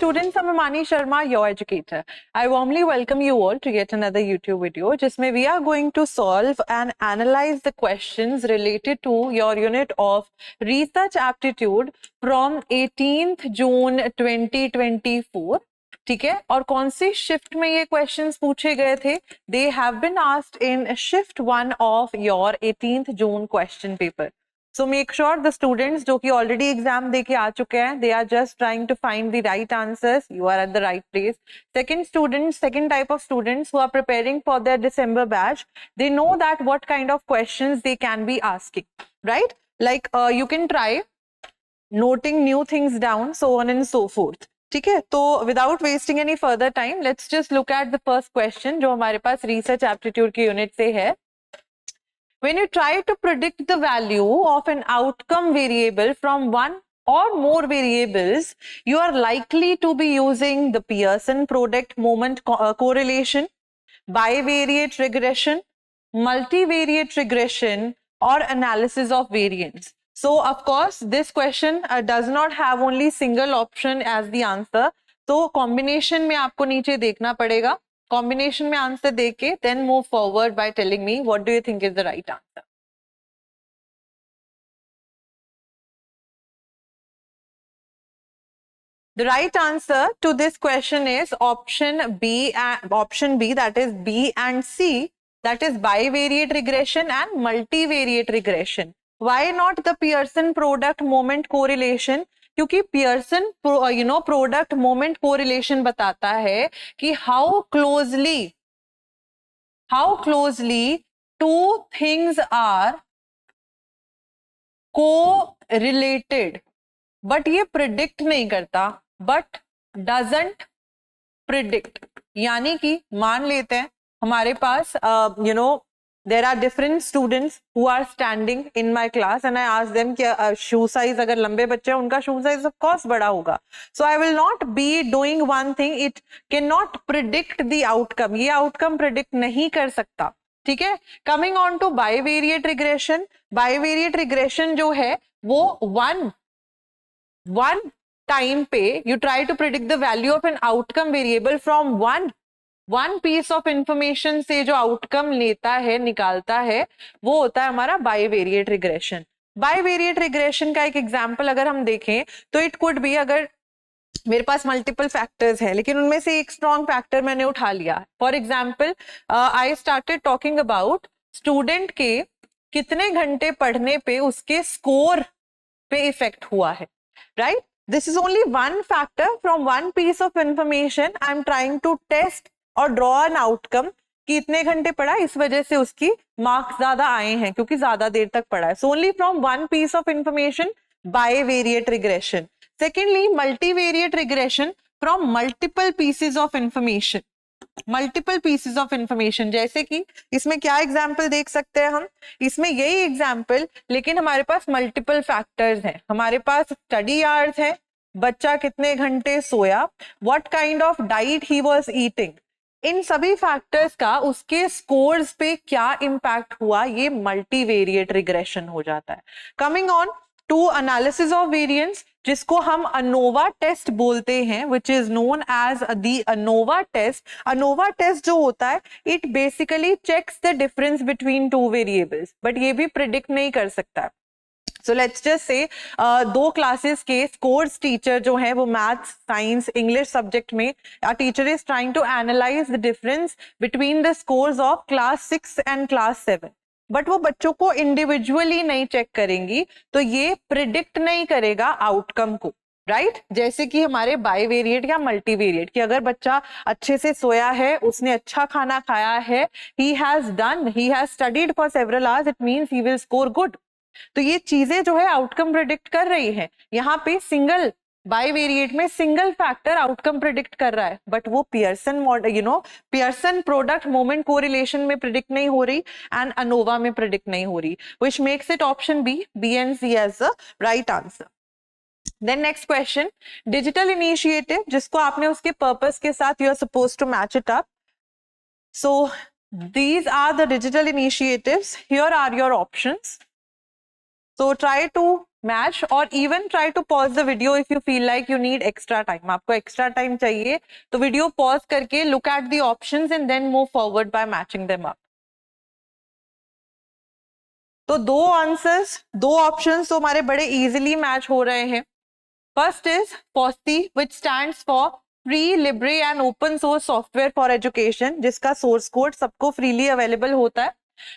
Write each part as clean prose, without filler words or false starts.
students, I'm Amani Sharma, your educator. I warmly welcome you all to yet another YouTube video, जिसमें we are going to solve and analyze the questions related to your unit of research aptitude from 18th June 2024. ठीक है, और कौन सी shift में ये questions पूछे गए थे? They have been asked in shift 1 of your 18th June question paper. So make sure the students जो कि already exam दे के आ चुके हैं, they are just trying to find the right answers. You are at the right place. Second type of students who are preparing for their December batch, they know that what kind of questions they can be asking, right? Like you can try noting new things down, so on and so forth. ठीक है, तो without wasting any further time, let's just look at the first question जो हमारे पास research aptitude की unit से है. When you try to predict the value of an outcome variable from one or more variables, you are likely to be using the Pearson product moment correlation, bivariate regression, multivariate regression, or analysis of variance. So, of course, this question does not have only single option as the answer. तो combination में आपको नीचे देखना पड़ेगा. Combination में answer देके then move forward by telling me what do you think is the right answer. The right answer to this question is option B, that is B and C, that is bivariate regression and multivariate regression. Why not the Pearson product moment correlation? क्योंकि Pearson product moment correlation बताता है कि how closely two things are correlated, but ये predict नहीं करता, but doesn't predict. यानी कि मान लेते हैं हमारे पास there are different students who are standing in my class and I ask them कि shoe size, अगर लंबे बच्चे हैं उनका shoe size of course बड़ा होगा. So I will not be doing one thing, it cannot predict the outcome. ये outcome predict नहीं कर सकता. ठीक है, coming on to bivariate regression. Bivariate regression जो है वो one time पे you try to predict the value of an outcome variable from one piece of information से जो आउटकम लेता है, निकालता है, वो होता है हमारा बाइवेरिएट रिग्रेशन. बाइवेरिएट रिग्रेशन का एक एग्जांपल अगर हम देखें तो इट कुड बी, अगर मेरे पास मल्टीपल फैक्टर्स हैं लेकिन उनमें से एक स्ट्रॉन्ग फैक्टर मैंने उठा लिया. For example I started talking about student के कितने घंटे पढ़ने पे उसके स्कोर पे इफेक्ट हुआ है, right? This is only one factor from one piece of information. I am trying to test और ड्रॉ एन आउटकम कि इतने घंटे पढ़ा, इस वजह से उसकी मार्क्स ज्यादा आए हैं क्योंकि ज्यादा देर तक पढ़ा है. So only from one piece of information, bivariate regression. Secondly multivariate regression from multiple pieces of information. Multiple pieces of information, जैसे कि इसमें क्या एग्जाम्पल देख सकते हैं हम? इसमें यही एग्जाम्पल, लेकिन हमारे पास मल्टीपल फैक्टर्स हैं. हमारे पास स्टडी आवर्स है, बच्चा कितने घंटे सोया, what kind of diet he was eating, इन सभी फैक्टर्स का उसके स्कोर्स पे क्या इंपैक्ट हुआ, ये मल्टीवेरिएट रिग्रेशन हो जाता है. Coming on to analysis of variance, जिसको हम अनोवा टेस्ट बोलते हैं, which is known as the ANOVA test. ANOVA test जो होता है, it basically checks the difference between two variables, but ये भी प्रिडिक्ट नहीं कर सकता है. So let's just say दो क्लासेस के स्कोर्स टीचर जो है वो मैथ्स, साइंस, इंग्लिश सब्जेक्ट में teacher is trying to analyse the difference between the scores of class 6 and class 7, but वो बच्चों को इंडिविजुअली नहीं चेक करेंगी, तो ये प्रिडिक्ट नहीं करेगा आउटकम को, राइट? जैसे कि हमारे बाइवेरिएट या मल्टीवेरिएट, कि अगर बच्चा अच्छे से सोया है, उसने अच्छा खाना खाया है, he has studied for several hours, it means he will score good. तो ये चीजें जो है आउटकम प्रिडिक्ट कर रही हैं. यहाँ पे सिंगल बाइवेरिएट में सिंगल फैक्टर आउटकम प्रिडिक्ट कर रहा है, बट वो पियर्सन प्रोडक्ट मोमेंट कोरिलेशन में प्रिडिक्ट नहीं हो रही एंड अनोवा में प्रिडिक्ट नहीं हो रही, which makes it option B and C as the right answer. Then next question, digital initiative, जिसको आपने उसके पर्पस के साथ you are supposed to match it up. So these are the digital initiatives, here are your options. So try to match, or even try to pause the video if you feel like you need extra time. आपको extra time चाहिए तो video pause करके look at the options and then move forward by matching them up. तो दो answers, दो options तो हमारे बड़े इजीली मैच हो रहे हैं. First is FOSSEE, which stands for free, Libre and open source software for education, जिसका सोर्स कोड सबको फ्रीली अवेलेबल होता है.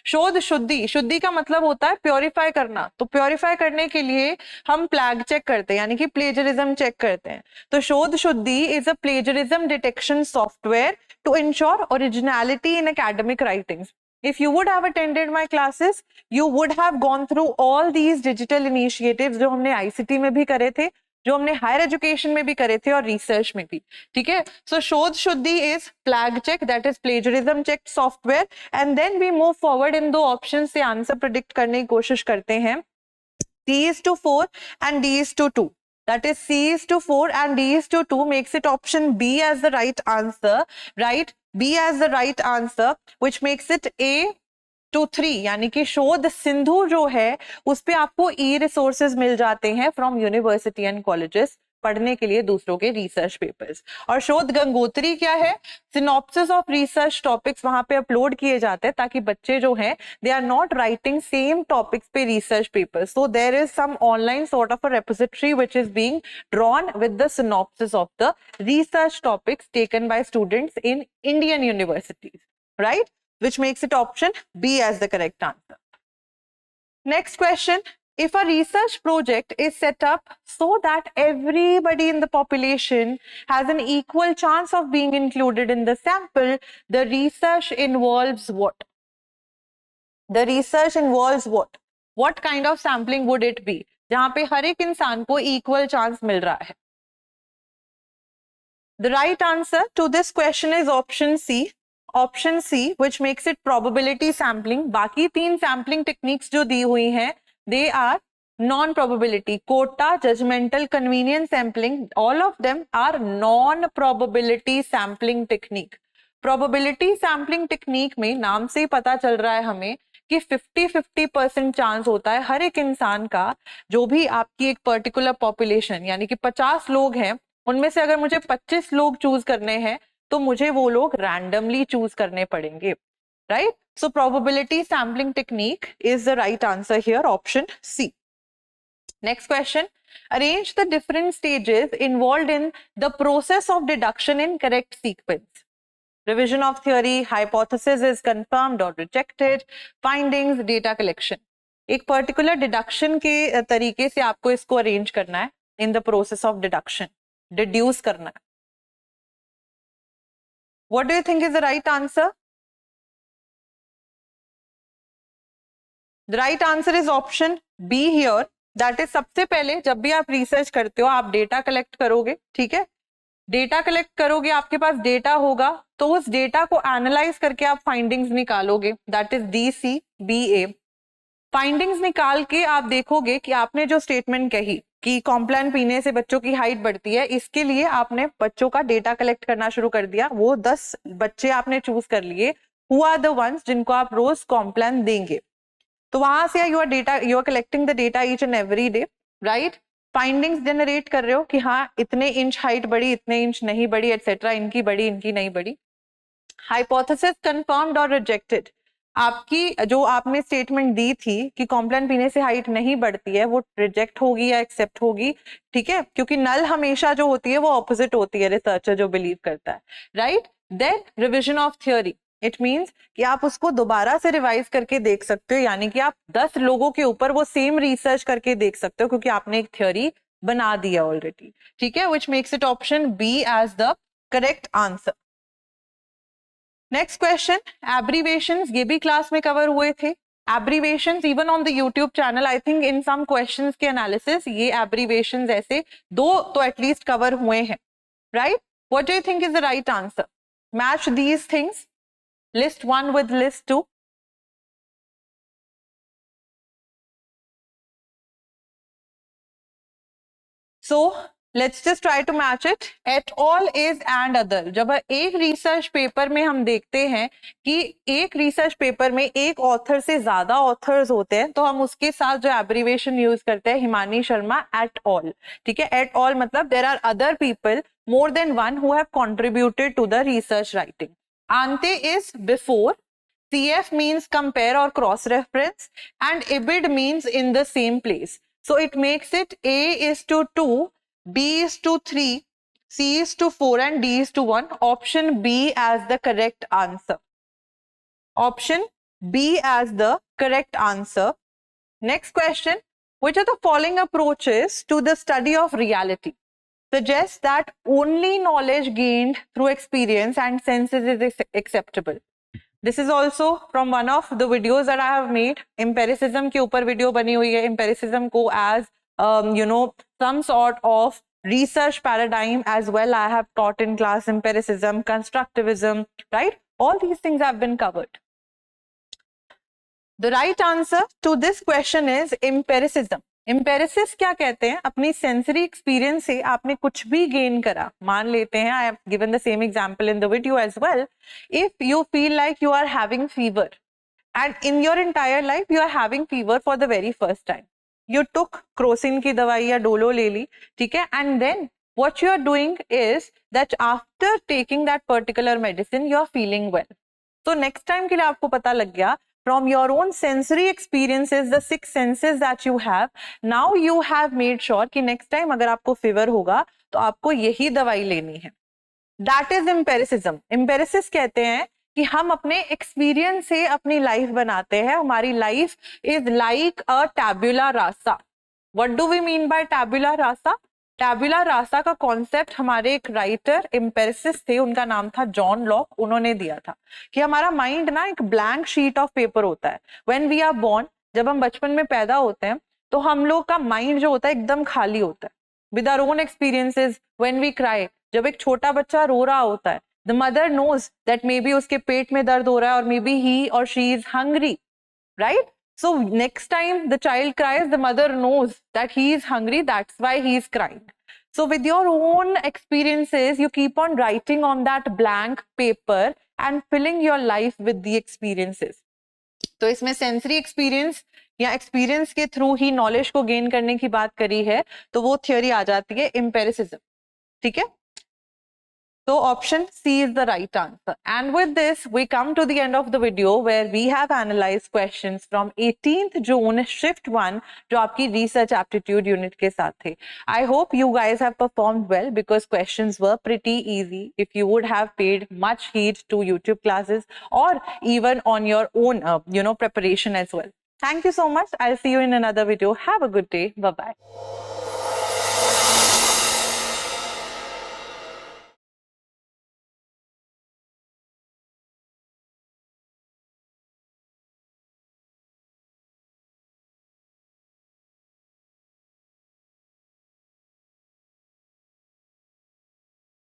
शोध शुद्धि, शुद्धि का मतलब होता है प्योरीफाई करना. तो प्योरीफाई करने के लिए हम प्लैग चेक करते हैं, यानी कि प्लेजरिज्म चेक करते हैं. तो Shodh Shuddhi is a plagiarism detection software to ensure originality in academic writings. If you would have attended my classes, you would have gone through all these digital initiatives जो हमने ICT में भी करे थे, जो हमने हायर एजुकेशन में भी करे थे और रिसर्च में भी. ठीक है. So Shodh Shuddhi is flag check, that is plagiarism check software. And then we move forward in दो ऑप्शन से आंसर प्रिडिक्ट करने की कोशिश करते हैं. C/4 and D/2. That is C/4 and D/2 makes it option B as the right answer, right? B as the right answer, which makes it A/3. यानी कि शोध सिंधु जो है उस पे आपको e-resources मिल जाते हैं फ्रॉम यूनिवर्सिटी एंड कॉलेजेस पढ़ने के लिए दूसरों के रिसर्च पेपर्स. और शोध गंगोत्री क्या है? सिनॉप्सिस ऑफ रिसर्च टॉपिक्स वहां पे अपलोड किए जाते हैं ताकि बच्चे जो हैं they are not writing same topics पे research papers. So there is some online sort of a repository which is being drawn with the synopsis of the research topics taken by students in Indian universities, right? Which makes it option B as the correct answer. Next question. If a research project is set up so that everybody in the population has an equal chance of being included in the sample, the research involves what? The research involves what? What kind of sampling would it be? जहां पे हर एक इंसान को equal chance मिल रहा है. The right answer to this question is option C. Option C, which makes it probability sampling. बाकी तीन sampling techniques जो दी हुई हैं they are non probability. Quota, judgemental, convenience sampling, all of them are non probability sampling technique. Probability sampling technique में नाम से ही पता चल रहा है हमें कि 50-50% चांस होता है हर एक इंसान का. जो भी आपकी एक पर्टिकुलर पॉपुलेशन यानी कि 50 लोग हैं उनमें से अगर मुझे 25 लोग चूज करने हैं तो मुझे वो लोग रैंडमली चूज करने पड़ेंगे, right? So probability sampling technique is the right answer here, option C. Next question. Arrange the different stages involved in the process of deduction in correct sequence. Revision of theory, hypothesis is confirmed और rejected, findings, data collection. एक particular deduction के तरीके से आपको इसको arrange करना है in the process of deduction, deduce करना है. What do you think is the right answer? The right answer is option B here. That is सबसे पहले जब भी आप रिसर्च करते हो आप डेटा कलेक्ट करोगे, ठीक है? डेटा कलेक्ट करोगे, आपके पास डेटा होगा तो उस डेटा को एनालाइज करके आप फाइंडिंग्स निकालोगे. That is DCBA. फाइंडिंग्स निकाल के आप देखोगे कि आपने जो स्टेटमेंट कही कि कॉम्प्लान पीने से बच्चों की हाइट बढ़ती है, इसके लिए आपने बच्चों का डेटा कलेक्ट करना शुरू कर दिया. वो 10 बच्चे आपने चूज कर लिए हु आर द वंस जिनको आप रोज कॉम्प्लान देंगे. तो वहां से you are collecting the data each and every day, right? Findings generate कर रहे हो कि हाँ इतने इंच हाइट बढ़ी, इतने इंच नहीं बढ़ी, एटसेट्रा, इनकी बढ़ी, इनकी नहीं बढ़ी. हाइपोथेसिस कंफर्म्ड और रिजेक्टेड. आपकी जो आपने स्टेटमेंट दी थी कि कॉम्प्लान पीने से हाइट नहीं बढ़ती है वो रिजेक्ट होगी या एक्सेप्ट होगी, ठीक है? क्योंकि नल हमेशा जो होती है वो ऑपोजिट होती है रिसर्चर जो बिलीव करता है, right? Then revision of theory. It means कि आप उसको दोबारा से रिवाइज करके देख सकते हो, यानी कि आप 10 लोगों के ऊपर वो सेम रिसर्च करके देख सकते हो क्योंकि आपने एक थ्योरी बना दिया ऑलरेडी, ठीक है? Which makes it option B as the correct answer. Next question. Abbreviations ये भी क्लास में कवर हुए थे. Abbreviations even on the YouTube channel I think in some questions के एनालिसिस ये एब्रीवेशंस ऐसे दो तो एटलीस्ट कवर हुए हैं, right? What do you think is the right answer? Match these things, list 1 with list 2. So let's just try to match it. At all is and other. जब एक research paper में हम देखते हैं कि एक रिसर्च पेपर में एक ऑथर से ज्यादा ऑथर्स होते हैं, तो हम उसके साथ जो एब्रीवेशन यूज करते हैं हिमानी शर्मा एट ऑल. ठीक है, एट ऑल मतलब there are other people more than one who have contributed to the research writing. Ante is before, CF means compare or cross reference, and ibid means in the same place. So it makes it A is to 2, B is to 3, C is to 4 and D is to 1. Option B as the correct answer. Option B as the correct answer. Next question. Which of the following approaches to the study of reality suggests that only knowledge gained through experience and senses is acceptable? This is also from one of the videos that I have made. Empiricism के ऊपर video बनी हुई है. Empiricism को as some sort of research paradigm as well I have taught in class. Empiricism, constructivism, right? All these things have been covered. The right answer to this question is empiricism. एम्पेरिसिस क्या कहते हैं? अपनी sensory experience से आपने कुछ भी gain करा. मान लेते हैं, I have given the same example in the video as well. If you feel like you are having fever and in your entire life you are having fever for the very first time, you took Crocin की दवाई या डोलो ले ली, ठीक है, and then what you are doing is that after taking that particular medicine you are feeling well. So next time के लिए आपको पता लग गया from your own sensory experiences, the 6 senses that you have, now you have made sure कि next time अगर आपको fever होगा तो आपको यही दवाई लेनी है. That is empiricism. Empiricists कहते हैं कि हम अपने experience से अपनी life बनाते हैं. हमारी life is like a tabula rasa. What do we mean by tabula rasa? टैबुला रासा का कॉन्सेप्ट हमारे एक राइटर एम्पेरिसिस्ट थे, उनका नाम था जॉन लॉक. उन्होंने दिया था कि हमारा माइंड ना एक ब्लैंक शीट ऑफ पेपर होता है. व्हेन वी आर बोर्न, जब हम बचपन में पैदा होते हैं तो हम लोग का माइंड जो होता है एकदम खाली होता है. With our own experiences, when we cry, जब एक छोटा बच्चा रो रहा होता है, the mother knows that maybe उसके पेट में दर्द हो रहा है और मे बी ही और she is hungry, right? So next time the child cries, the mother knows that he is hungry, that's why he is crying. So with your own experiences, you keep on writing on that blank paper and filling your life with the experiences. तो इसमें sensory experience या experience के through ही knowledge को gain करने की बात करी है, तो वो theory आ जाती है empiricism. ठीक है? So option C is the right answer. And with this, we come to the end of the video where we have analyzed questions from 18th June shift 1 जो आपकी research aptitude unit के साथ थे. I hope you guys have performed well because questions were pretty easy if you would have paid much heed to YouTube classes or even on your own preparation as well. Thank you so much. I'll see you in another video. Have a good day. Bye-bye.